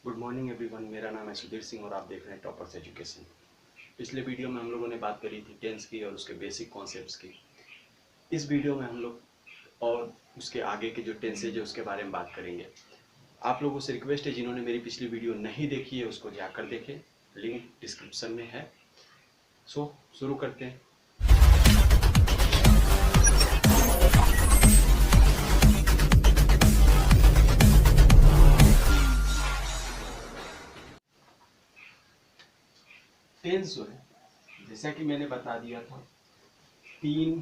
Good morning everyone. मेरा नाम है सुधीर सिंह और आप देख रहे हैं टॉपर्स एजुकेशन। पिछले वीडियो में हम लोगों ने बात करी थी टेंस की और उसके बेसिक कॉन्सेप्ट्स की। इस वीडियो में हम लोग और उसके आगे के जो टेंसेज है उसके बारे में बात करेंगे। आप लोगों से रिक्वेस्ट है, जिन्होंने मेरी पिछली वीडियो नहीं देखी है उसको जाकर देखें, लिंक डिस्क्रिप्शन में है। सो शुरू करते हैं। टेंस जो है, जैसा कि मैंने बता दिया था, 3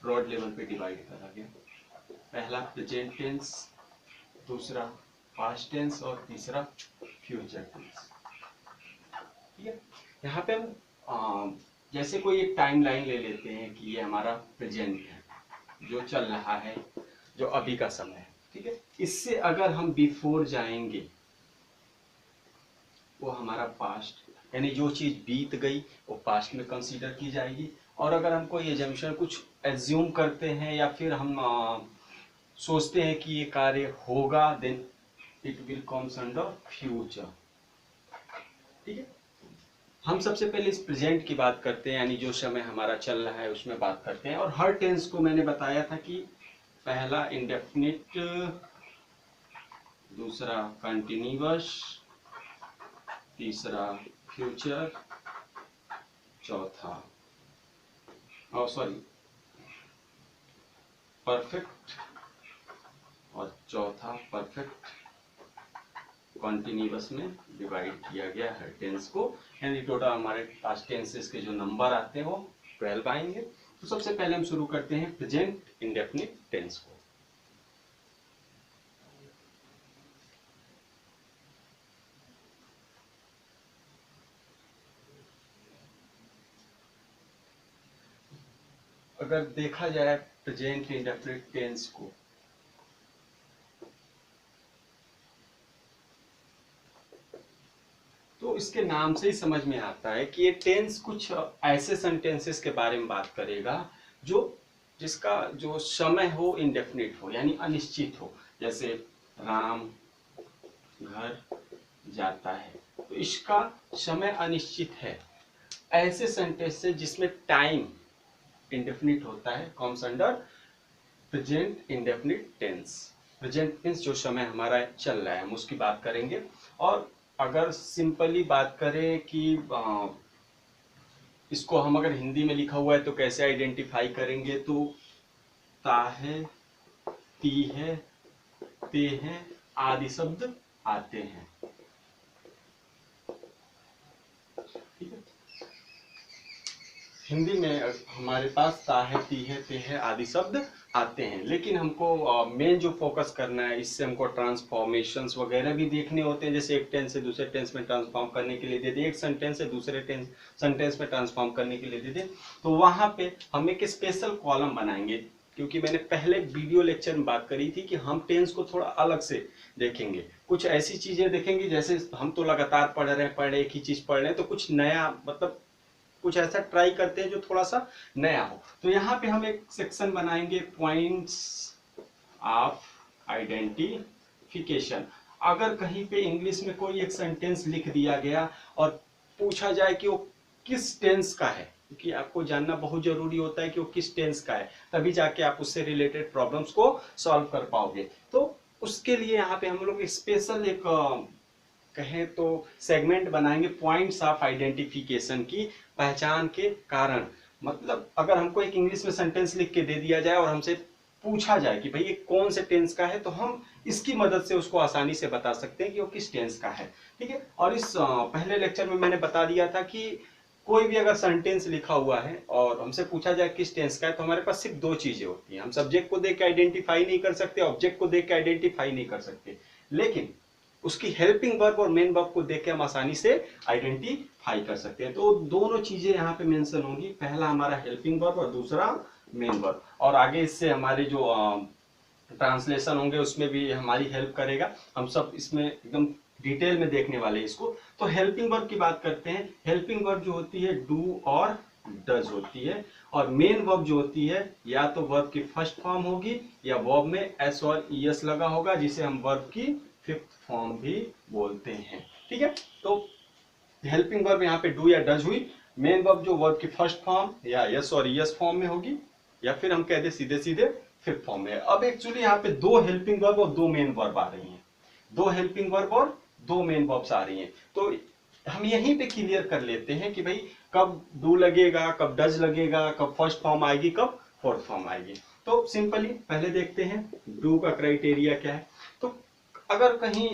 ब्रॉड लेवल पे डिवाइड करा गया। पहला प्रेजेंट टेंस, दूसरा पास्ट टेंस और तीसरा फ्यूचर टेंस। ठीक है, यहाँ पे हम जैसे कोई एक टाइम लाइन ले लेते हैं कि ये हमारा प्रेजेंट है, जो चल रहा है, जो अभी का समय है। ठीक है, इससे अगर हम बिफोर जाएंगे वो हमारा पास्ट, यानी जो चीज बीत गई वो पास्ट में कंसीडर की जाएगी। और अगर हम कोई एजम्पशन कुछ एज्यूम करते हैं या फिर हम सोचते हैं कि ये कार्य होगा, then it will comes under future. ठीक है, हम सबसे पहले इस प्रेजेंट की बात करते हैं, यानी जो समय हमारा चल रहा है उसमें बात करते हैं। और हर टेंस को मैंने बताया था कि पहला इंडेफिनिट, दूसरा कंटिन्यूअस, तीसरा फ्यूचर, चौथा परफेक्ट और चौथा परफेक्ट कॉन्टिन्यूअस में डिवाइड किया गया है टेंस को। यानी टोटल हमारे पास टेंसेस के जो नंबर आते हैं वो 12 आएंगे। तो सबसे पहले हम शुरू करते हैं प्रेजेंट इंडेफिनिट टेंस को। अगर देखा जाए प्रेजेंट इंडेफिनिट टेंस को, तो इसके नाम से ही समझ में आता है कि ये टेंस कुछ ऐसे सेंटेंसेस के बारे में बात करेगा जिसका जो समय हो इंडेफिनिट हो, यानी अनिश्चित हो। जैसे राम घर जाता है, तो इसका समय अनिश्चित है। ऐसे सेंटेंसेस जिसमें टाइम इंडेफिनिट होता है comes under present indefinite tense. Present means जो समय हमारा चल रहा है हम उसकी बात करेंगे। और अगर सिंपली बात करें कि इसको हम अगर हिंदी में लिखा हुआ है तो कैसे आइडेंटिफाई करेंगे, तो ता है, ती है, ते हैं आदि शब्द आते हैं। ठीक है, हिंदी में हमारे पास ता है, ती है, ते है आदि शब्द आते हैं। लेकिन हमको मेन जो फोकस करना है, इससे हमको ट्रांसफॉर्मेशंस वगैरह भी देखने होते हैं। जैसे एक टेंस से दूसरे टेंस में ट्रांसफॉर्म करने के लिए दे दे, एक सेंटेंस से दूसरे सेंटेंस में ट्रांसफॉर्म करने के लिए दे दे, तो वहां पे हम एक स्पेशल कॉलम बनाएंगे। क्योंकि मैंने पहले वीडियो लेक्चर में बात करी थी कि हम टेंस को थोड़ा अलग से देखेंगे, कुछ ऐसी चीजें देखेंगे। जैसे हम तो लगातार पढ़ रहे हैं, एक ही चीज पढ़ रहे हैं, तो कुछ नया, मतलब कुछ ऐसा ट्राई करते हैं जो थोड़ा सा नया हो। तो यहाँ पे हम एक सेक्शन बनाएंगे, पॉइंट्स ऑफ आइडेंटिफिकेशन। अगर कहीं पे इंग्लिश में कोई एक सेंटेंस लिख दिया गया और पूछा जाए कि वो किस टेंस का है, क्योंकि आपको जानना बहुत जरूरी होता है कि वो किस टेंस का है, तभी जाके आप उससे रिलेटेड प्रॉब्लम्स को सॉल्व कर पाओगे। तो उसके लिए यहाँ पे हम लोग स्पेशल एक कहें तो सेगमेंट बनाएंगे, पॉइंट्स ऑफ आइडेंटिफिकेशन की, पहचान के कारण। मतलब अगर हमको एक इंग्लिश में सेंटेंस लिख के दे दिया जाए और हमसे पूछा जाए कि भाई ये कौन से टेंस का है, तो हम इसकी मदद से उसको आसानी से बता सकते हैं कि वो किस टेंस का है। ठीक है, और इस पहले लेक्चर में मैंने बता दिया था कि कोई भी अगर सेंटेंस लिखा हुआ है और हमसे पूछा जाए किस टेंस का है, तो हमारे पास सिर्फ 2 चीजें होती हैं। हम सब्जेक्ट को देख के आइडेंटिफाई नहीं कर सकते, ऑब्जेक्ट को देख के आइडेंटिफाई नहीं कर सकते, लेकिन उसकी हेल्पिंग वर्ब और मेन वर्ब को देख के हम आसानी से आइडेंटिफाई कर सकते हैं। तो दोनों चीजें यहाँ पे मेंशन होंगी, पहला हमारा हेल्पिंग वर्ब और दूसरा मेन वर्ब। और आगे इससे हमारे जो ट्रांसलेशन होंगे उसमें भी हमारी हेल्प करेगा। हम सब इसमें एकदम डिटेल में देखने वाले हैं इसको। तो हेल्पिंग वर्ब की बात करते हैं। हेल्पिंग वर्ब जो होती है डू और डज होती है, और मेन वर्ब जो होती है या तो वर्ब की फर्स्ट फॉर्म होगी या वर्ब में एस और ईएस लगा होगा, जिसे हम वर्ब की फिफ्थ फॉर्म भी बोलते हैं। ठीक है, तो हेल्पिंग वर्ब यहाँ पे डू या डज हुई। मेन वर्ब जो वर्ब की फर्स्ट फॉर्म या यस और यस फॉर्म में होगी, या फिर हम कह दे सीधे सीधे फिफ्थ फॉर्म में। अब एक्चुअली यहाँ पे दो हेल्पिंग वर्ब और दो मेन वर्ब आ रही हैं, दो हेल्पिंग वर्ब और दो मेन वर्ब्स आ रही हैं। तो हम यहीं पे क्लियर कर लेते हैं कि भाई कब डू लगेगा, कब डज लगेगा, कब फर्स्ट फॉर्म आएगी, कब फोर्थ फॉर्म आएगी। तो सिंपली पहले देखते हैं डू का क्राइटेरिया क्या है। तो अगर कहीं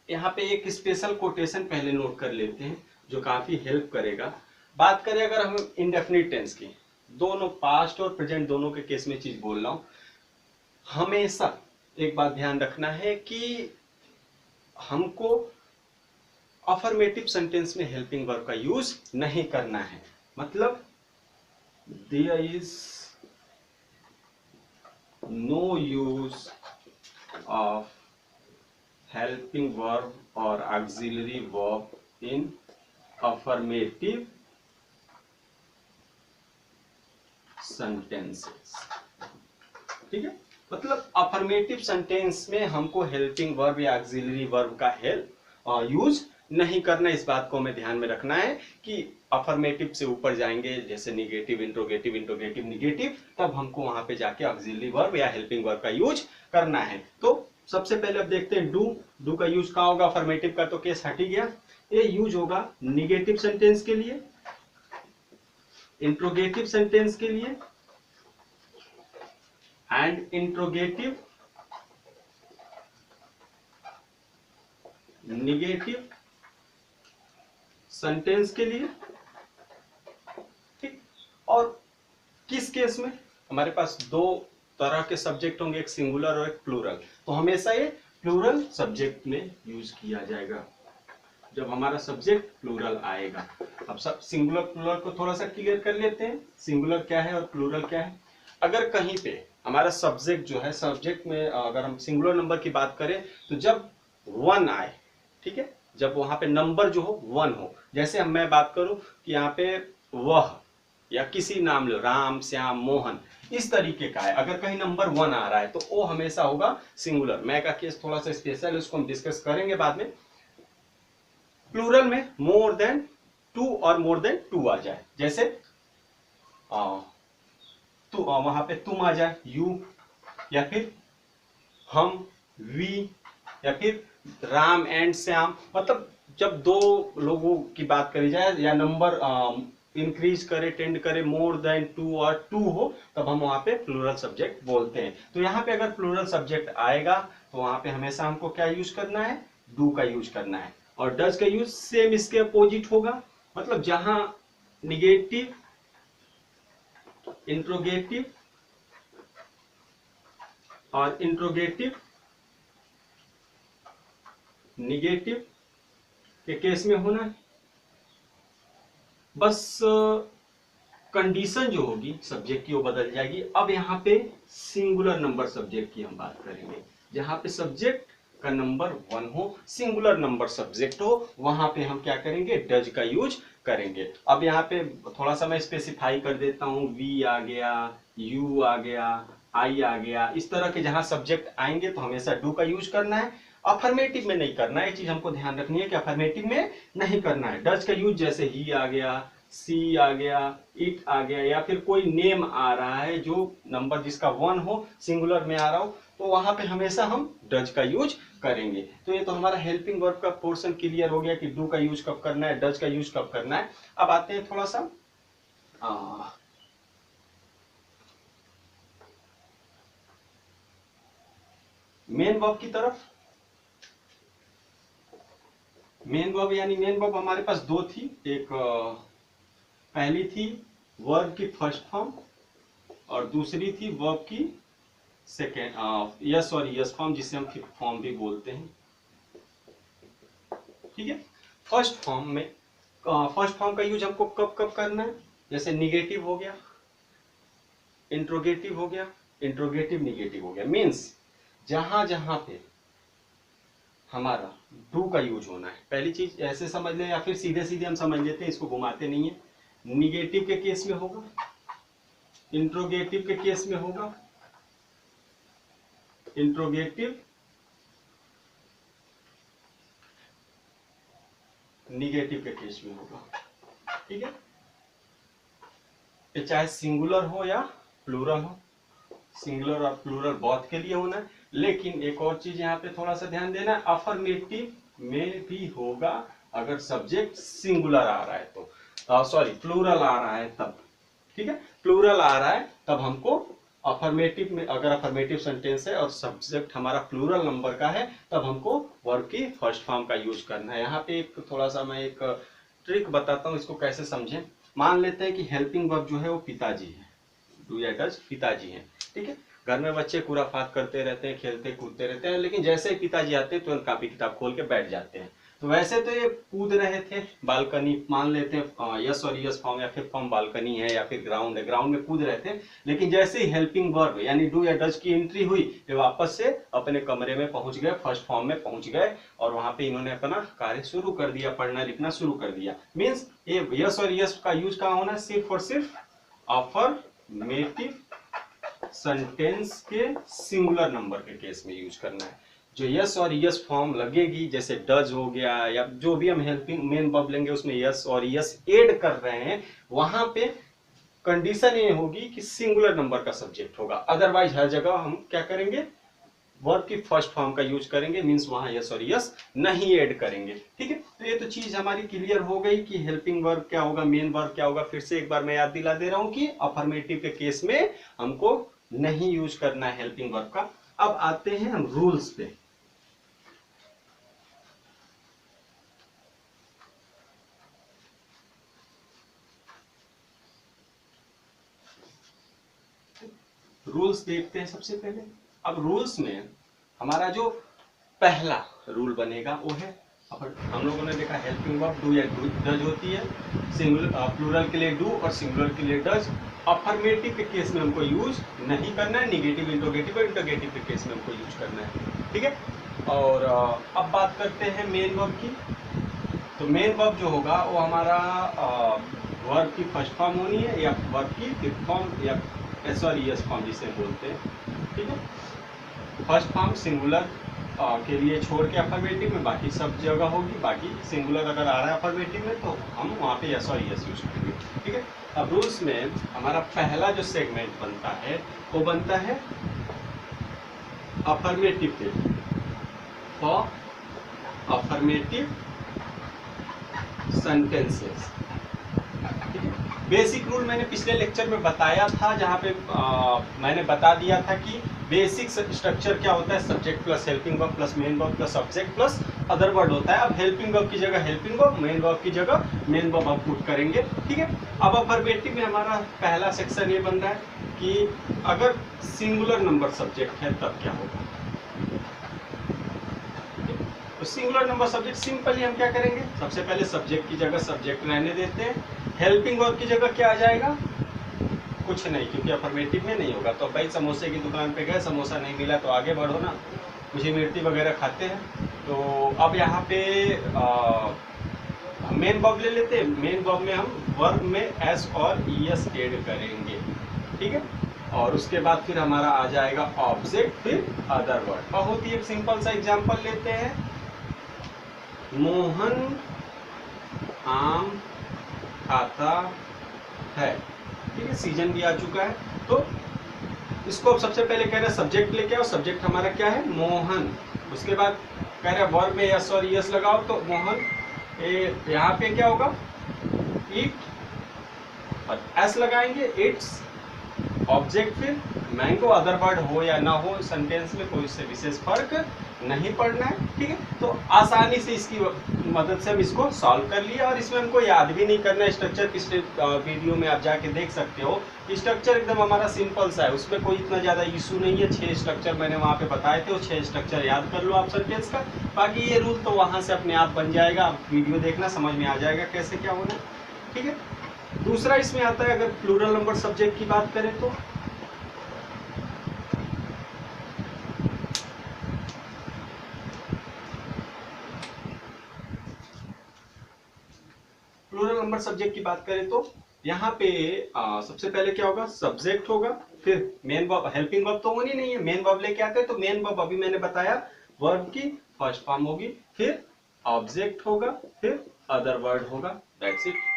यहाँ पे एक स्पेशल कोटेशन पहले नोट कर लेते हैं जो काफी हेल्प करेगा। बात करें अगर हम इंडेफिनिट टेंस की, दोनों पास्ट और प्रेजेंट दोनों के केस में चीज बोल रहा हूं, हमेशा एक बात ध्यान रखना है कि हमको अफर्मेटिव सेंटेंस में हेल्पिंग वर्ब का यूज नहीं करना है। मतलब there is no use of helping verb और auxiliary verb in affirmative sentences. ठीक है, मतलब अफर्मेटिव सेंटेंस में हमको हेल्पिंग वर्ब या ऑक्सिलरी वर्ब का हेल्प यूज नहीं करना। इस बात को हमें ध्यान में रखना है कि अफर्मेटिव से ऊपर जाएंगे जैसे निगेटिव, इंट्रोगेटिव, इंट्रोगेटिव, निगेटिव, तब हमको वहां पे जाके ऑक्सिलरी वर्ब या हेल्पिंग वर्ब का यूज करना है। तो सबसे पहले अब देखते हैं डू। डू का यूज कहाँ होगा? अफर्मेटिव का तो केस हट ही गया। ये यूज होगा निगेटिव सेंटेंस के लिए, इंट्रोगेटिव सेंटेंस के लिए एंड इंट्रोगेटिव निगेटिव सेंटेंस के लिए। ठीक, और किस केस में? हमारे पास दो तरह के सब्जेक्ट होंगे, एक सिंगुलर और एक प्लूरल। तो हमेशा ये प्लूरल सब्जेक्ट में यूज किया जाएगा जब हमारा सब्जेक्ट प्लूरल आएगा। अब सब सिंगुलर प्लूरल को थोड़ा सा क्लियर कर लेते हैं, सिंगुलर क्या है और प्लूरल क्या है। अगर कहीं पे हमारा सब्जेक्ट जो है, सब्जेक्ट में अगर हम सिंगुलर नंबर की बात करें तो जब वन आए, ठीक है, जब वहां पे नंबर जो हो वन हो, जैसे हम मैं बात करूं कि यहाँ पे वह या किसी नाम लो, राम, श्याम, मोहन, इस तरीके का है, अगर कहीं नंबर वन आ रहा है तो वो हमेशा होगा सिंगुलर। मैं का केस थोड़ा सा स्पेशल है, उसको हम डिस्कस करेंगे बाद में। प्लूरल में मोर देन टू और मोर देन टू आ जाए, जैसे तो वहां पे तुम आ जाए, यू, या फिर हम, वी, या फिर राम एंड श्याम। मतलब जब दो लोगों की बात करी जाए या नंबर इंक्रीज करे, टेंड करे, मोर देन टू और टू हो, तब हम वहां पे प्लूरल सब्जेक्ट बोलते हैं। तो यहाँ पे अगर प्लूरल सब्जेक्ट आएगा तो वहां पे हमेशा हमको क्या यूज करना है? डू का यूज करना है। और डज का यूज सेम इसके अपोजिट होगा। मतलब जहां निगेटिव, इंट्रोगेटिव और इंट्रोगेटिव निगेटिव के केस में होना है, बस कंडीशन जो होगी सब्जेक्ट की वो बदल जाएगी। अब यहाँ पे सिंगुलर नंबर सब्जेक्ट की हम बात करेंगे, जहां पे सब्जेक्ट का नंबर वन हो, सिंगुलर नंबर सब्जेक्ट हो, वहां पे हम क्या करेंगे? डज का यूज करेंगे। अब यहाँ पे थोड़ा सा मैं स्पेसिफाई कर देता हूँ, वी आ गया, यू आ गया, आई आ गया, इस तरह के जहां सब्जेक्ट आएंगे तो हमेशा डू का यूज करना है। अफर्मेटिव में नहीं करना है, ये चीज हमको ध्यान रखनी है कि अफर्मेटिव में नहीं करना है। डज का यूज जैसे ही आ गया, सी आ गया, इट आ गया, या फिर कोई नेम आ रहा है जो नंबर जिसका वन हो, सिंगुलर में आ रहा हो, तो वहां पे हमेशा हम डज का यूज करेंगे। तो ये तो हमारा हेल्पिंग वर्ब का पोर्शन क्लियर हो गया कि डू का यूज कब करना है, डज का यूज कब करना है। अब आते हैं थोड़ा सा मेन वर्ब की तरफ। मेन वर्ब यानी मेन वर्ब हमारे पास दो थी, एक पहली थी वर्ब की फर्स्ट फॉर्म और दूसरी थी वर्ब की सेकेंड यस और यस फॉर्म, जिसे हम फिफ्थ फॉर्म भी बोलते हैं। ठीक है, फर्स्ट फॉर्म में फर्स्ट फॉर्म का यूज हमको कब कब करना है? जैसे निगेटिव हो गया, इंट्रोगेटिव हो गया, इंट्रोगेटिव निगेटिव हो गया, मीन्स जहां जहां पे हमारा डू का यूज होना है। पहली चीज ऐसे समझ ले, या फिर सीधे सीधे हम समझ लेते हैं, इसको घुमाते नहीं है। निगेटिव के केस में होगा, इंट्रोगेटिव के केस में होगा, इंट्रोगेटिव निगेटिव के केस में होगा। ठीक है, ये चाहे सिंगुलर हो या प्लूरल हो, सिंगुलर और प्लूरल बोथ के लिए होना है। लेकिन एक और चीज यहाँ पे थोड़ा सा ध्यान देना है, अफर्मेटिव में भी होगा अगर सब्जेक्ट सिंगुलर आ रहा है तो, सॉरी प्लूरल आ रहा है तब। ठीक है, प्लूरल आ रहा है तब हमको अफर्मेटिव में, अगर अफर्मेटिव सेंटेंस है और सब्जेक्ट हमारा प्लूरल नंबर का है तब हमको वर्ब की फर्स्ट फॉर्म का यूज करना है। यहाँ पे एक थोड़ा सा मैं एक ट्रिक बताता हूँ, इसको कैसे समझें। मान लेते हैं कि हेल्पिंग वर्ब जो है वो पिताजी है, डू या डज पिताजी हैं। ठीक है, घर में बच्चे खुराफात करते रहते हैं, खेलते कूदते रहते हैं, लेकिन जैसे ही पिताजी आते हैं तुरंत कापी किताब खोल के बैठ जाते हैं। तो वैसे तो ये कूद रहे थे बालकनी, मान लेते हैं यस और यस फॉर्म या फिर फॉर्म बालकनी है या फिर ग्राउंड है, ग्राउंड में कूद रहे थे, लेकिन जैसे ही हेल्पिंग वर्ब यानी डू या डज की एंट्री हुई ये वापस से अपने कमरे में पहुंच गए, फर्स्ट फॉर्म में पहुंच गए और वहां पे इन्होंने अपना कार्य शुरू कर दिया, पढ़ना लिखना शुरू कर दिया। मीन्स ये यस और यस का यूज कहाँ होना है, सिर्फ और सिर्फ अफर्मेटिव सेंटेंस के सिंगुलर नंबर के केस में यूज करना है। जो यस और यस फॉर्म लगेगी, जैसे डज हो गया या जो भी हम हेल्पिंग मेन वर्ब लेंगे उसमें यस और यस ऐड कर रहे हैं, वहां पे कंडीशन ये होगी कि सिंगुलर नंबर का सब्जेक्ट होगा। अदरवाइज हर जगह हम क्या करेंगे, वर्ब की फर्स्ट फॉर्म का यूज करेंगे, मींस वहां यस और यस नहीं ऐड करेंगे। ठीक है, तो ये तो चीज हमारी क्लियर हो गई कि हेल्पिंग वर्ब क्या होगा, मेन वर्ब क्या होगा। फिर से एक बार मैं याद दिला दे रहा हूं कि अफर्मेटिव के केस में हमको नहीं यूज करना है हेल्पिंग वर्ब का। अब आते हैं हम रूल्स पे। रूल्स देखते हैं सबसे पहले। अब रूल्स में हमारा जो पहला रूल बनेगा वो है, हम लोगों ने देखा हेल्पिंग वर्ब डू या डज होती है, सिंगुलर प्लूरल के लिए डू और सिंगुलर के लिए डज। अफर्मेटिव के केस में हमको यूज नहीं करना है, निगेटिव इंटरोगेटिव और इंटरोगेटिव के केस में हमको यूज करना है। ठीक है, और अब बात करते हैं मेन वर्ब की। तो मेन वर्ब जो होगा वो हमारा वर्ब की फर्स्ट फॉर्म होनी है या वर्ब की फिफ्थ फॉर्म या एस और ईएस फॉर्म जिसे बोलते हैं। ठीक है, फर्स्ट फॉर्म सिंगुलर के लिए छोड़ के अफर्मेटिव में बाकी सब जगह होगी, बाकी सिंगुलर अगर आ रहा है अफर्मेटिव में तो हम वहाँ पे एस और ईएस यूज करेंगे। ठीक है, अब रूल्स में हमारा पहला जो सेगमेंट बनता है वो बनता है अफर्मेटिव के, for affirmative sentences. Basic rule मैंने पिछले लेक्चर में बताया था, जहां पे मैंने बता दिया था कि बेसिक स्ट्रक्चर क्या होता है, subject plus helping verb plus main verb plus subject plus other word होता है। अब हेल्पिंग वर्ब की जगह हेल्पिंग वर्ब, मेन वर्ब की जगह मेन वर्ब हम पुट करेंगे। ठीक है, अब अफर्मेटिव में हमारा पहला सेक्शन ये बन रहा है कि अगर सिंगुलर नंबर सब्जेक्ट है तब क्या होगा। तो सिंगुलर नंबर सब्जेक्ट सिंपली हम क्या करेंगे, सबसे पहले सब्जेक्ट की जगह सब्जेक्ट रहने देते हैं। हेल्पिंग वर्ब की जगह क्या आ जाएगा, कुछ नहीं, क्योंकि अफर्मेटिव में नहीं होगा। तो भाई समोसे की दुकान पे गए, समोसा नहीं मिला तो आगे बढ़ो ना, कुछ मिर्ची वगैरह खाते हैं। तो अब यहाँ पे मेन वर्ब ले लेते हैं। मेन वर्ब में हम वर्ब में एस और ईएस ऐड करेंगे। ठीक है, और उसके बाद फिर हमारा आ जाएगा ऑब्जेक्ट फिर अदर वर्ड। बहुत ही एक सिंपल सा एग्जांपल लेते हैं, मोहन आम खाता है। ठीक है, सीजन भी आ चुका है, तो इसको सबसे पहले कह रहे हैं सब्जेक्ट लेके आओ। सब्जेक्ट हमारा क्या है, मोहन। उसके बाद कह रहे हैं वर्ब में एस और ईएस लगाओ, तो मोहन यहाँ पे क्या होगा, इट, और एस लगाएंगे इट्स, ऑब्जेक्ट फिर मैंगो। अदर वर्ड हो या ना हो सेंटेंस में कोई इससे विशेष फर्क नहीं पड़ना है। ठीक है, तो आसानी से इसकी मदद से हम इसको सॉल्व कर लिया, और इसमें हमको याद भी नहीं करना है स्ट्रक्चर। पिछले वीडियो में आप जाके देख सकते हो, स्ट्रक्चर एकदम हमारा सिंपल सा है, उसमें कोई इतना ज़्यादा इशू नहीं है। 6 स्ट्रक्चर मैंने वहाँ पे बताए थे, वो 6 स्ट्रक्चर याद कर लो आप सेंटेंस का। बाकी ये रूल तो वहाँ से अपने आप बन जाएगा, आप वीडियो देखना समझ में आ जाएगा कैसे क्या होना है। ठीक है, दूसरा इसमें आता है, अगर प्लूरल नंबर सब्जेक्ट की बात करें तो प्लूरल नंबर सब्जेक्ट की बात करें तो यहाँ पे सबसे पहले क्या होगा, सब्जेक्ट होगा, फिर मेन वर्ब। हेल्पिंग वर्ब तो होनी नहीं है, मेन वर्ब लेके आते हैं, तो मेन वर्ब अभी मैंने बताया वर्ब की फर्स्ट फॉर्म होगी, फिर ऑब्जेक्ट होगा, फिर अदर वर्ड होगा, दैट्स इट।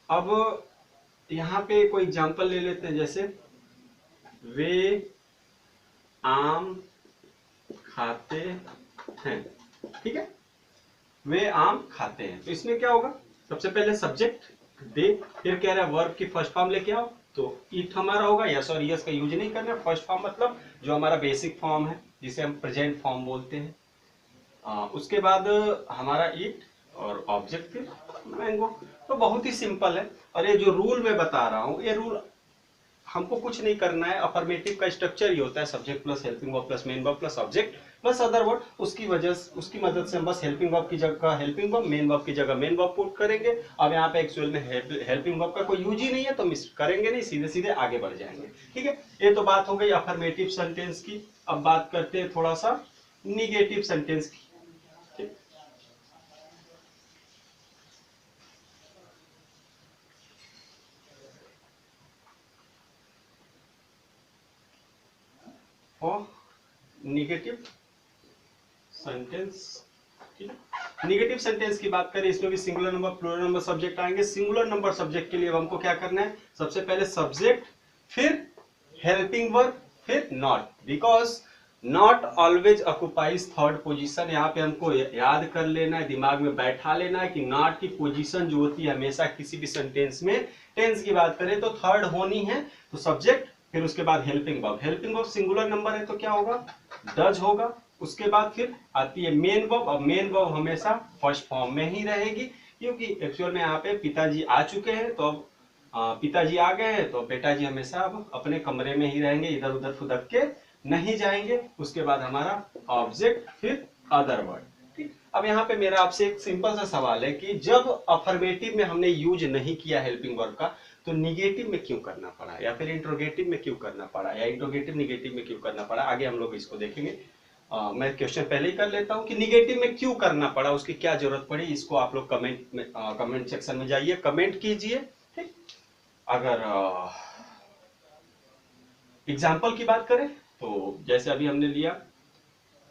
अब यहाँ पे कोई एग्जांपल ले लेते हैं, जैसे वे आम खाते हैं, ठीक है, वे आम खाते हैं। तो इसमें क्या होगा, सबसे पहले सब्जेक्ट दे, फिर कह रहा है वर्ब की फर्स्ट फॉर्म लेके आओ, तो इट हमारा होगा, यस और यस का यूज नहीं करना। फर्स्ट फॉर्म मतलब जो हमारा बेसिक फॉर्म है, जिसे हम प्रेजेंट फॉर्म बोलते हैं। उसके बाद हमारा इट और ऑब्जेक्ट फिर मैंगो। तो बहुत ही सिंपल है। और ये जो रूल मैं बता रहा हूँ, ये रूल हमको कुछ नहीं करना है। अफर्मेटिव का स्ट्रक्चर ही होता है subject plus helping verb plus main verb plus object plus other word. उसकी मदद से हम बस हेल्पिंग वर्ब की जगह हेल्पिंग वर्ब, मेन वर्ब की जगह मेन वर्ब पुट करेंगे। अब यहाँ पे एक्चुअल में हेल्पिंग वर्ब का कोई यूज ही नहीं है, तो मिस करेंगे नहीं, सीधे सीधे आगे बढ़ जाएंगे। ठीक है, ये तो बात हो गई अफर्मेटिव सेंटेंस की। अब बात करते हैं थोड़ा सा निगेटिव सेंटेंस की। ठीक, और निगेटिव सेंटेंस। ठीक है, निगेटिव सेंटेंस की बात करें, इसमें भी singular number plural number subject आएंगे। सिंगुलर नंबर सब्जेक्ट के लिए अब हमको क्या करना है, सबसे पहले सब्जेक्ट, फिर हेल्पिंग वर्ब, फिर not, because not always occupies third position. यहाँ पे हमको याद कर लेना है, दिमाग में बैठा लेना है कि नॉट की पोजीशन जो होती है हमेशा किसी भी सेंटेंस में, टेंस की बात करें तो थर्ड होनी है। तो सब्जेक्ट, फिर उसके बाद helping verb. Helping verb singular number है तो क्या होगा, डज होगा। उसके बाद फिर आती है मेन वर्ब, और मेन वर्ब हमेशा फर्स्ट फॉर्म में ही रहेगी, क्योंकि एक्चुअल में यहाँ पे पिताजी आ चुके हैं, तो अब पिताजी आ गए हैं तो बेटा जी हमेशा अब अपने कमरे में ही रहेंगे, इधर उधर फुदक के नहीं जाएंगे। उसके बाद हमारा ऑब्जेक्ट, फिर अदर वर्ड। ठीक, अब यहाँ पे मेरा आपसे एक सिंपल सा सवाल है कि जब अफर्मेटिव में हमने यूज नहीं किया हेल्पिंग वर्ब का, तो निगेटिव में क्यों करना पड़ा, या फिर इंट्रोगेटिव में क्यों करना पड़ा, या इंट्रोगेटिव निगेटिव में क्यों करना पड़ा, आगे हम लोग इसको देखेंगे। मैं क्वेश्चन पहले ही कर लेता हूं कि निगेटिव में क्यों करना पड़ा, उसकी क्या जरूरत पड़ी। इसको आप लोग कमेंट सेक्शन में जाइए, कमेंट कीजिए। ठीक, अगर एग्जाम्पल की बात करें तो जैसे अभी हमने लिया,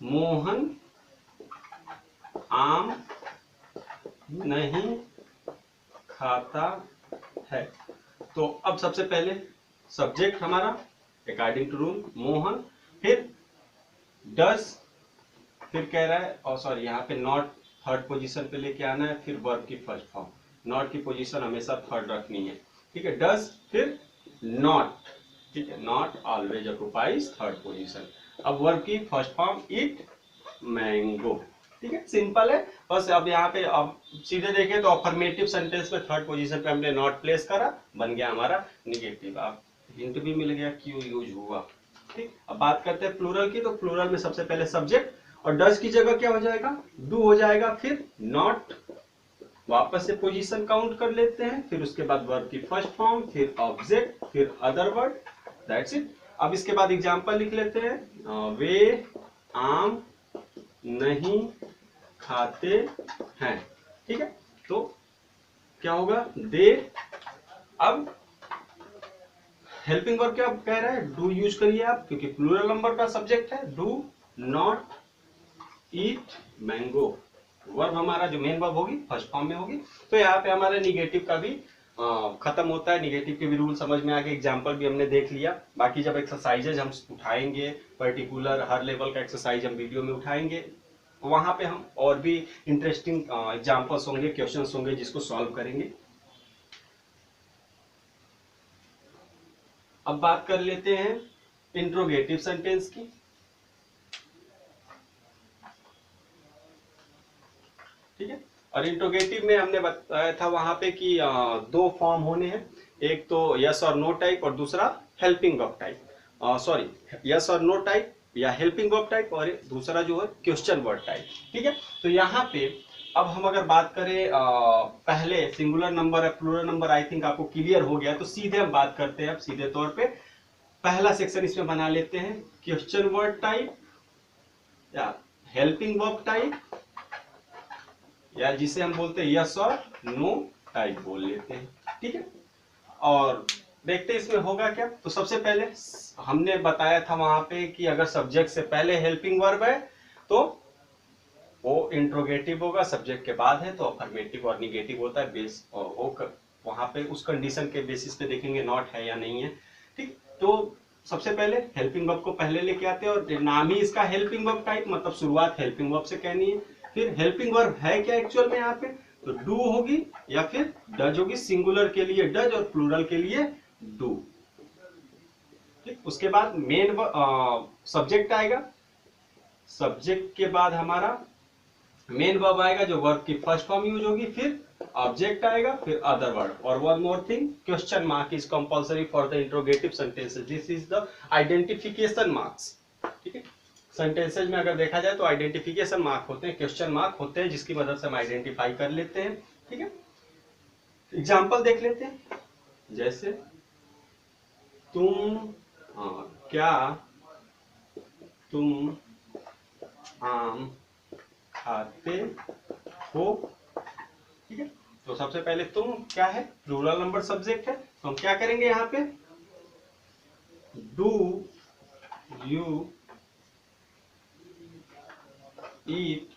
मोहन आम नहीं खाता है। तो अब सबसे पहले सब्जेक्ट हमारा अकॉर्डिंग टू रूल मोहन, फिर डज, फिर कह रहा है, और सॉरी यहाँ पे नॉट थर्ड पोजीशन पे लेके आना है, फिर वर्ब की फर्स्ट फॉर्म। नॉट की पोजीशन हमेशा थर्ड रखनी है। ठीक है, डज, फिर नॉट। ठीक है, not always occupies third position. अब वर्ब की फर्स्ट फॉर्म इट, मैंगो। ठीक है, सिंपल है बस। अब यहाँ पे अब सीधे देखें तो अफर्मेटिव सेंटेंस में थर्ड पोजीशन पे हमने नॉट प्लेस करा, बन गया हमारा निगेटिव। अब हिंट भी मिल गया क्यों यूज हुआ। ठीक, अब बात करते हैं प्लूरल की। तो प्लूरल में सबसे पहले सब्जेक्ट, और डज की जगह क्या हो जाएगा, डू हो जाएगा, फिर नॉट, वापस से पोजीशन काउंट कर लेते हैं, फिर उसके बाद वर्ब की फर्स्ट फॉर्म, फिर ऑब्जेक्ट, फिर अदर वर्ड, दैट्स इट। अब इसके बाद एग्जांपल लिख लेते हैं, वे आम नहीं खाते हैं। ठीक है, तो क्या होगा, दे। अब हेल्पिंग वर्ब क्या कह रहा है, डू यूज करिए आप, क्योंकि प्लूरल नंबर का सब्जेक्ट है। Do not eat mango. Verb हमारा जो मेन वर्ब होगी फर्स्ट फॉर्म में होगी। तो यहाँ पे हमारा निगेटिव का भी खत्म होता है। निगेटिव के भी रूल समझ में आ गए, एग्जाम्पल भी हमने देख लिया। बाकी जब एक्सरसाइजेज हम उठाएंगे, पर्टिकुलर हर लेवल का एक्सरसाइज हम वीडियो में उठाएंगे, वहां पे हम और भी इंटरेस्टिंग एग्जाम्पल्स होंगे, क्वेश्चंस होंगे, जिसको सॉल्व करेंगे। अब बात कर लेते हैं इंट्रोगेटिव सेंटेंस की। ठीक है, और इंट्रोगेटिव में हमने बताया था वहां पे कि दो फॉर्म होने हैं, एक तो यस और नो टाइप, और दूसरा helping verb type, sorry yes और नो टाइप या हेल्पिंग वर्ब टाइप, और दूसरा जो है क्वेश्चन वर्ड टाइप। ठीक है, तो यहाँ पे अब हम अगर बात करें पहले सिंगुलर नंबर है प्लूरल नंबर, आई थिंक आपको क्लियर हो गया। तो सीधे हम बात करते हैं, अब सीधे तौर पे पहला सेक्शन इसमें बना लेते हैं, क्वेश्चन वर्ड टाइप या हेल्पिंग वर्ब टाइप, या जिसे हम बोलते हैं यस और नो टाइप बोल लेते हैं। ठीक है, और देखते हैं इसमें होगा क्या। तो सबसे पहले हमने बताया था वहां पे कि अगर सब्जेक्ट से पहले हेल्पिंग वर्ब है तो वो इंट्रोगेटिव होगा, सब्जेक्ट के बाद है तो अफर्मेटिव और निगेटिव होता है बेस, और वो वहां पे उस कंडीशन के बेसिस पे देखेंगे नॉट है या नहीं है। ठीक, तो सबसे पहले हेल्पिंग वर्ब को पहले लेके आते हैं, और नाम ही इसका हेल्पिंग वर्ब टाइप, मतलब शुरुआत हेल्पिंग वर्ब से कहनी है। फिर हेल्पिंग वर्ब है क्या एक्चुअल में यहाँ पे, तो डू होगी या फिर डज होगी, सिंगुलर के लिए डज और प्लूरल के लिए डू। ठीक, उसके बाद मेन सब्जेक्ट आएगा, सब्जेक्ट के बाद हमारा मेन वर्ब आएगा जो वर्ब की फर्स्ट फॉर्म यूज होगी, फिर ऑब्जेक्ट आएगा, फिर अदर वर्ड, और one more thing, question mark is compulsory for the interrogative sentences, this is the identification marks. ठीक है, सेंटेंसेज में अगर देखा जाए तो आइडेंटिफिकेशन मार्क होते हैं, क्वेश्चन मार्क होते हैं, जिसकी मदद से हम आइडेंटिफाई कर लेते हैं। ठीक है, एग्जाम्पल देख लेते हैं, जैसे तुम क्या तुम आम खाते हो। ठीक है, तो सबसे पहले तुम क्या है, प्लूरल नंबर सब्जेक्ट है, तो हम क्या करेंगे यहाँ पे, do you eat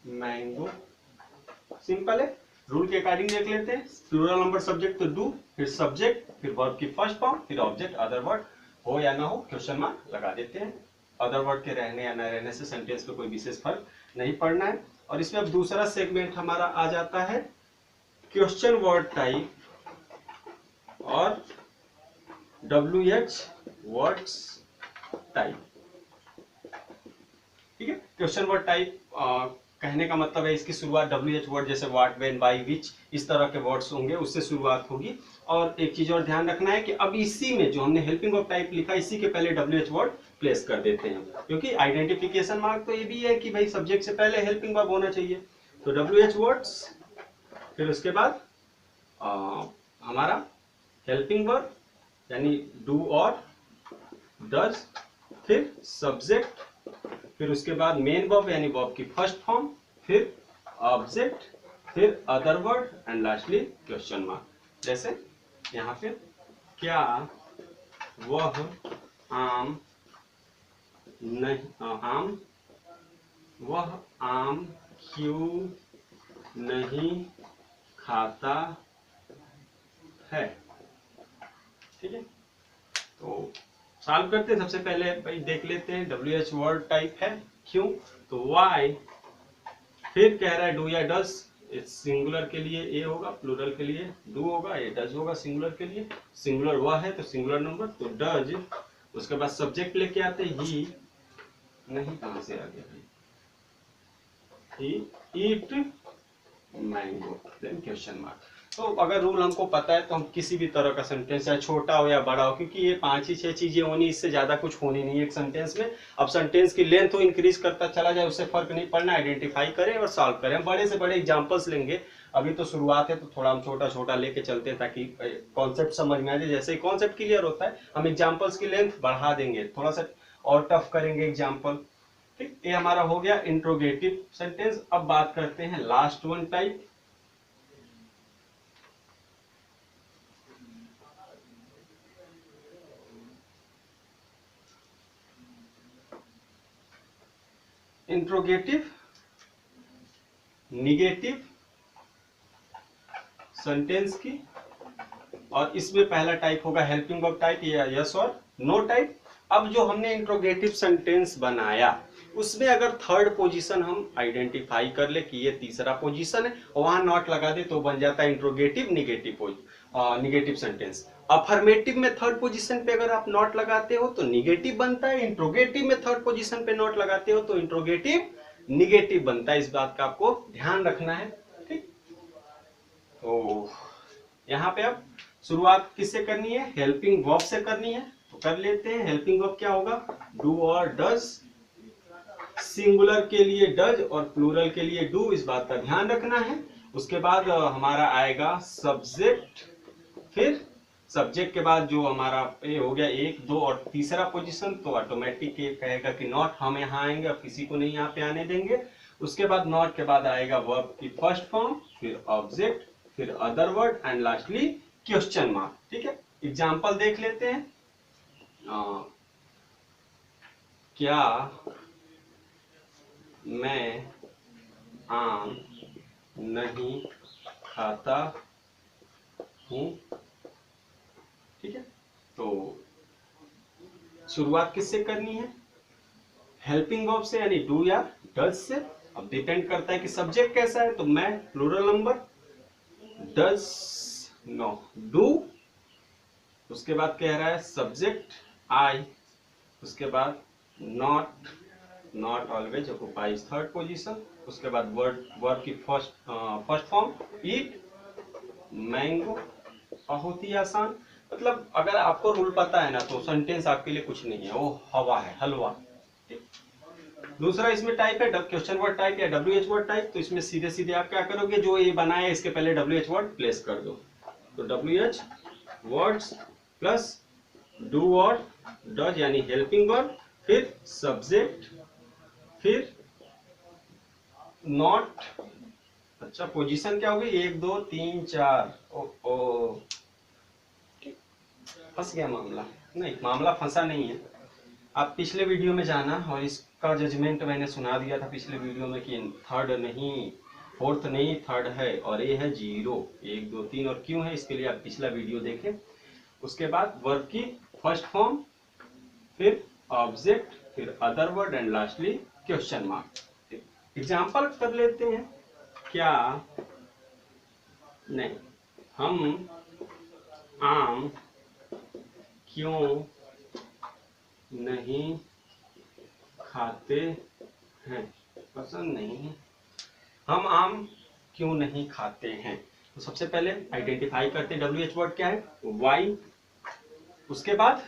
mango, simple है। रूल के अकॉर्डिंग देख लेते हैं, प्लूरल नंबर सब्जेक्ट तो डू, फिर सब्जेक्ट, फिर वर्ब की फर्स्ट फॉर्म, फिर ऑब्जेक्ट, अदर वर्ड, हो या ना हो क्वेश्चन मार्क लगा देते हैं। अदर वर्ड के रहने या न रहने से सेंटेंस पे कोई विशेष फर्क नहीं पड़ना है। और इसमें अब दूसरा सेगमेंट हमारा आ जाता है क्वेश्चन वर्ड टाइप और WH वर्ड्स टाइप। ठीक है, क्वेश्चन वर्ड टाइप कहने का मतलब है इसकी शुरुआत WH वर्ड जैसे व्हाट, व्हेन, बाय, विच, इस तरह के वर्ड्स होंगे, उससे शुरुआत होगी। और एक चीज और ध्यान रखना है कि अब इसी में जो हमने हेल्पिंग वर्ब टाइप लिखा, इसी के पहले WH वर्ड प्लेस कर देते हैं, क्योंकि आइडेंटिफिकेशन मार्क तो ये भी है कि भाई सब्जेक्ट से पहले हेल्पिंग वर्ब होना चाहिए। तो WH वर्ड्स, फिर उसके बाद हमारा हेल्पिंग वर्ब यानी डू और डज, फिर सब्जेक्ट, फिर उसके बाद मेन वर्ब यानी वर्ब की फर्स्ट फॉर्म, फिर ऑब्जेक्ट, फिर other word and lastly question mark. जैसे यहाँ पे क्या वह आम नहीं वह आम क्यों नहीं खाता है। ठीक है, तो सॉल्व करते हैं। सबसे पहले भाई देख लेते हैं WH वर्ड टाइप है, क्यों, तो वाई, फिर कह रहा है डू या डज, सिंगुलर के लिए ए होगा, प्लूरल के लिए डू होगा, ये डज होगा सिंगुलर के लिए, सिंगुलर वह है तो सिंगुलर नंबर तो डज। उसके बाद सब्जेक्ट लेके आते ही, नहीं कहां से आ गया, ही ईट मैंगो, देन क्वेश्चन मार्क। तो अगर रूल हमको पता है तो हम किसी भी तरह का सेंटेंस चाहे छोटा हो या बड़ा हो, क्योंकि ये 5 ही 6 चीजें होनी, इससे ज्यादा कुछ होनी नहीं है एक सेंटेंस में। अब सेंटेंस की लेंथ तो इंक्रीज करता चला जाए, उससे फर्क नहीं पड़ना, आइडेंटिफाई करें और सॉल्व करें। हम बड़े से बड़े एग्जांपल्स लेंगे, अभी तो शुरुआत है तो थोड़ा हम छोटा छोटा लेके चलते हैं ताकि कॉन्सेप्ट समझ में आ जाए। जैसे ही कॉन्सेप्ट क्लियर होता है हम एग्जाम्पल्स की लेंथ बढ़ा देंगे, थोड़ा सा और टफ करेंगे एग्जाम्पल। ठीक, ये हमारा हो गया इंट्रोगेटिव सेंटेंस। अब बात करते हैं last one type, interrogative negative sentence की। और इसमें पहला टाइप होगा हेल्पिंग वर्ब टाइप या यस और नो टाइप। अब जो हमने इंट्रोगेटिव सेंटेंस बनाया उसमें अगर थर्ड पोजीशन हम आइडेंटिफाई कर ले कि ये तीसरा पोजीशन है और वहां नॉट लगा दे तो बन जाता है इंट्रोगेटिव निगेटिव सेंटेंस। अफर्मेटिव में थर्ड पोजीशन पे अगर आप नॉट लगाते हो तो निगेटिव बनता है, इंट्रोगेटिव में थर्ड पोजीशन पे नॉट लगाते हो तो इंट्रोगेटिव निगेटिव बनता है। इस बात का आपको ध्यान रखना है। ठीक, तो यहाँ पे अब शुरुआत किससे करनी है, हेल्पिंग वर्ब से करनी है, तो कर लेते हैं। हेल्पिंग वर्ब क्या होगा, डू और डज, सिंगुलर के लिए डज और प्लूरल के लिए डू, इस बात का ध्यान रखना है। उसके बाद हमारा आएगा सब्जेक्ट, फिर सब्जेक्ट के बाद जो हमारा ये हो गया 1 2 और तीसरा पोजीशन, तो ऑटोमेटिक ये कहेगा कि नॉट, हम यहाँ आएंगे और किसी को नहीं यहाँ पे आने देंगे। उसके बाद नॉट के बाद आएगा वर्ब की फर्स्ट फॉर्म, फिर ऑब्जेक्ट, फिर other word and lastly question mark. ठीक है, एग्जाम्पल देख लेते हैं। क्या मैं आम नहीं खाता हूँ। ठीक है, तो शुरुआत किससे करनी है? हेल्पिंग वर्ब से, यानी डू या डज से। अब डिपेंड करता है कि सब्जेक्ट कैसा है, तो मैं plural number, does no do, उसके बाद कह रहा है सब्जेक्ट आई, उसके बाद not, not always occupies third position, उसके बाद वर्ब की फर्स्ट फॉर्म ईट, मैंगो। बहुत ही आसान। मतलब अगर आपको रूल पता है ना तो सेंटेंस आपके लिए कुछ नहीं है, वो हवा है, हलवा। दूसरा इसमें टाइप है क्वेश्चन वर्ड टाइप या WH वर्ड टाइप। तो इसमें सीधे सीधे आप क्या करोगे, जो ये बना है इसके पहले WH वर्ड प्लेस कर दो। तो WH वर्ड्स प्लस डू और डज यानी हेल्पिंग वर्ब, फिर सब्जेक्ट, फिर नॉट। अच्छा, पोजीशन क्या होगी? 1 2 3 4। ओ फंस गया मामला। नहीं, मामला फंसा नहीं है। आप पिछले वीडियो में जाना और इसका जजमेंट मैंने सुना दिया था पिछले वीडियो में कि थर्ड नहीं, फोर्थ नहीं, थर्ड है और ये है 0 1 2 3। और क्यों है इसके लिए आप पिछला वीडियो देखें। उसके बाद वर्ब की फर्स्ट फॉर्म, फिर ऑब्जेक्ट, फिर other word and lastly question mark. Example कर लेते हैं। क्या नहीं हम आम क्यों नहीं खाते हैं? पसंद नहीं है। हम आम क्यों नहीं खाते हैं? तो सबसे पहले आइडेंटिफाई करते हैं WH वर्ड क्या है, वाई। उसके बाद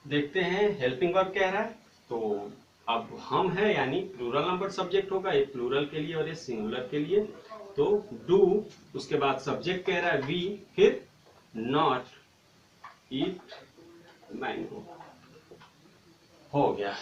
देखते हैं हेल्पिंग वर्ब कह रहा है। तो अब हम है यानी प्लूरल नंबर सब्जेक्ट होगा, ये प्लूरल के लिए और ये सिंगुलर के लिए। तो डू, उसके बाद सब्जेक्ट कह रहा है वी, फिर नॉट ईट मैंगो। हो गया।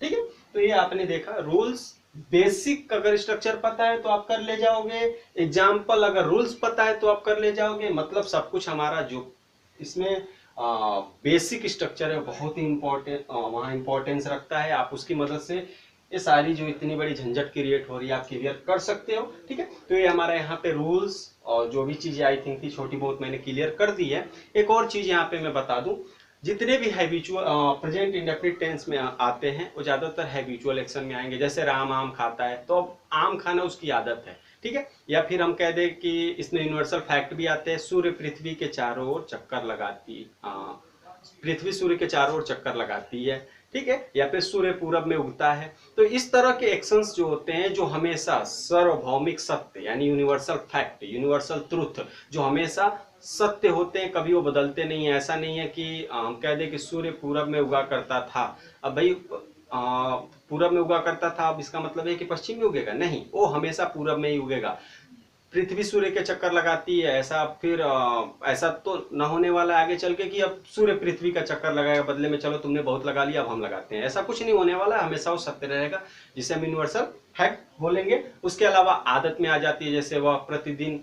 ठीक है, तो ये आपने देखा रूल्स। बेसिक अगर स्ट्रक्चर पता है तो आप कर ले जाओगे, एग्जाम्पल अगर रूल्स पता है तो आप कर ले जाओगे। मतलब सब कुछ हमारा जो इसमें बेसिक स्ट्रक्चर है बहुत ही इंपॉर्टेंट, वहाँ इंपॉर्टेंस रखता है। आप उसकी मदद से ये सारी जो इतनी बड़ी झंझट क्रिएट हो रही है आप क्लियर कर सकते हो। ठीक है, तो ये हमारा यहाँ पे रूल्स और जो भी चीजें आई थिंक थी छोटी बहुत मैंने क्लियर कर दी है। एक और चीज यहाँ पे मैं बता दूं, जितने भी हैबिचुअल प्रेजेंट इंडेफिनिट टेंस में आते हैं वो ज्यादातर हैबिचुअल एक्शन में आएंगे। जैसे राम आम खाता है, तो आम खाना उसकी आदत है। ठीक है, या फिर हम कह दें कि इसमें यूनिवर्सल फैक्ट भी आते हैं, सूर्य पृथ्वी के चारों ओर चक्कर लगाती, पृथ्वी सूर्य के चारों ओर चक्कर लगाती है। ठीक है, या फिर सूर्य पूरब में उगता है। तो इस तरह के एक्शंस जो होते हैं जो हमेशा सार्वभौमिक सत्य यानी यूनिवर्सल फैक्ट, यूनिवर्सल ट्रुथ, जो हमेशा सत्य होते हैं, कभी वो बदलते नहीं है। ऐसा नहीं है कि हम कह दें कि सूर्य पूरब में उगा करता था, अब भाई पूरब में उगा करता था, अब इसका मतलब है कि पश्चिम में उगेगा? नहीं, वो हमेशा पूरब में ही उगेगा। पृथ्वी सूर्य के चक्कर लगाती है, ऐसा फिर ऐसा तो न होने वाला आगे चल के कि अब सूर्य पृथ्वी का चक्कर लगाएगा, बदले में चलो तुमने बहुत लगा लिया अब हम लगाते हैं। ऐसा कुछ नहीं होने वाला है, हमेशा वो सत्य रहेगा, जिसे हम यूनिवर्सल फैक्ट बोलेंगे। उसके अलावा आदत में आ जाती है, जैसे वह प्रतिदिन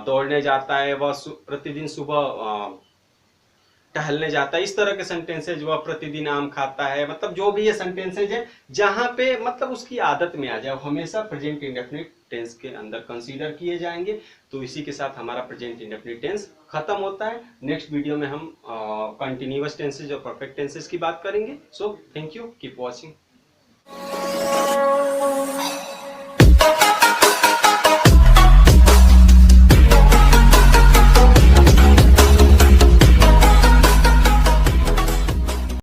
दौड़ने जाता है, वह प्रतिदिन सुबह टहलने जाता है। इस तरह के सेंटेंसेज, वह प्रतिदिन आम खाता है, मतलब जो भी ये सेंटेंसेज है जहां पे मतलब उसकी आदत में आ जाए, हमेशा प्रेजेंट इंडेफिनिट टेंस के अंदर कंसीडर किए जाएंगे। तो इसी के साथ हमारा प्रेजेंट इंडेफिनिट टेंस खत्म होता है। नेक्स्ट वीडियो में हम कंटिन्यूअस टेंसेज और परफेक्ट टेंसेज की बात करेंगे। So thank you, keep watching.